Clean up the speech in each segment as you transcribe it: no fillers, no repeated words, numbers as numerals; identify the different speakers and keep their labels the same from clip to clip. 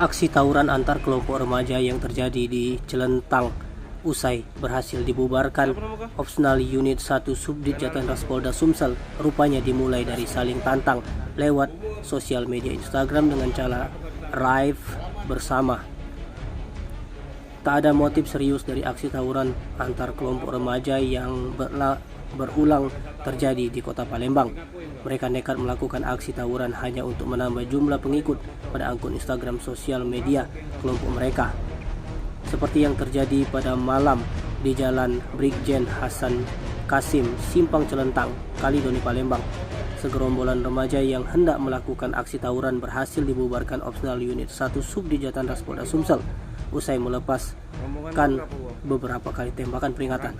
Speaker 1: Aksi tawuran antar kelompok remaja yang terjadi di Celentang usai berhasil dibubarkan Opsnal Unit 1 Subdit Jatanras Polda Sumsel rupanya dimulai dari saling tantang lewat sosial media Instagram dengan cara live bersama. Tak ada motif serius dari aksi tawuran antar kelompok remaja yang berulang terjadi di kota Palembang. Mereka nekat melakukan aksi tawuran hanya untuk menambah jumlah pengikut pada akun Instagram sosial media kelompok mereka. Seperti yang terjadi pada malam di Jalan Brigjen Hasan Kasim, Simpang Celentang, Kalidoni, Palembang. Segerombolan remaja yang hendak melakukan aksi tawuran berhasil dibubarkan Opsnal Unit 1 Subdit Jatanras Polda Sumsel usai melepaskan beberapa kali tembakan peringatan.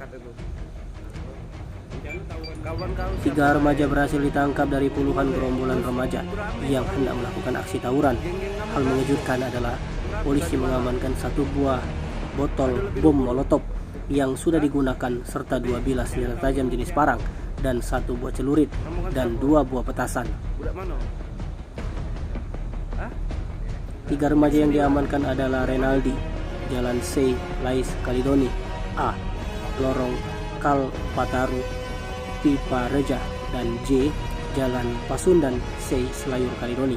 Speaker 1: 3 remaja berhasil ditangkap dari puluhan gerombolan remaja yang hendak melakukan aksi tawuran. Hal mengejutkan adalah polisi mengamankan 1 buah botol bom molotov yang sudah digunakan serta 2 bilah senjata tajam jenis parang dan 1 buah celurit dan 2 buah petasan. 3 remaja yang diamankan adalah Renaldi, Jalan C, Lais, Kalidoni, A, Lorong Kal Pataru, Pipa Reja, dan J, Jalan Pasundan, C, Selayur, Kalidoni.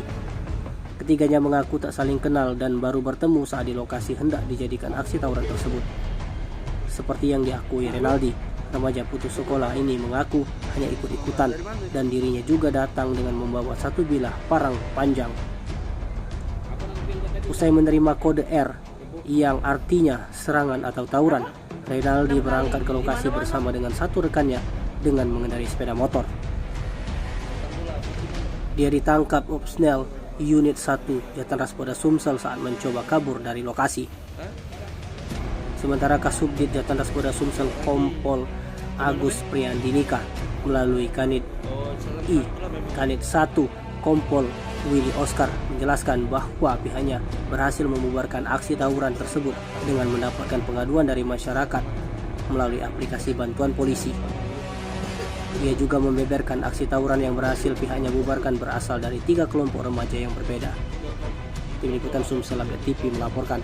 Speaker 1: Ketiganya mengaku tak saling kenal dan baru bertemu saat di lokasi hendak dijadikan aksi tawuran tersebut. Seperti yang diakui Renaldi, remaja putus sekolah ini mengaku hanya ikut-ikutan dan dirinya juga datang dengan membawa 1 bilah parang panjang. Usai menerima kode R yang artinya serangan atau tawuran, Renaldi berangkat ke lokasi bersama dengan 1 rekannya dengan mengendarai sepeda motor. Dia ditangkap Opsnal Unit 1 Jatanras Polda Sumsel saat mencoba kabur dari lokasi. Sementara Kasubdit Jatanras Polda Sumsel Kompol Agus Priandinika melalui Kanit 1 Kompol Willy Oscar menjelaskan bahwa pihaknya berhasil membubarkan aksi tawuran tersebut dengan mendapatkan pengaduan dari masyarakat melalui aplikasi bantuan polisi. Ia juga membeberkan aksi tawuran yang berhasil pihaknya bubarkan berasal dari 3 kelompok remaja yang berbeda. Tim Liputan Sumsel Update TV melaporkan.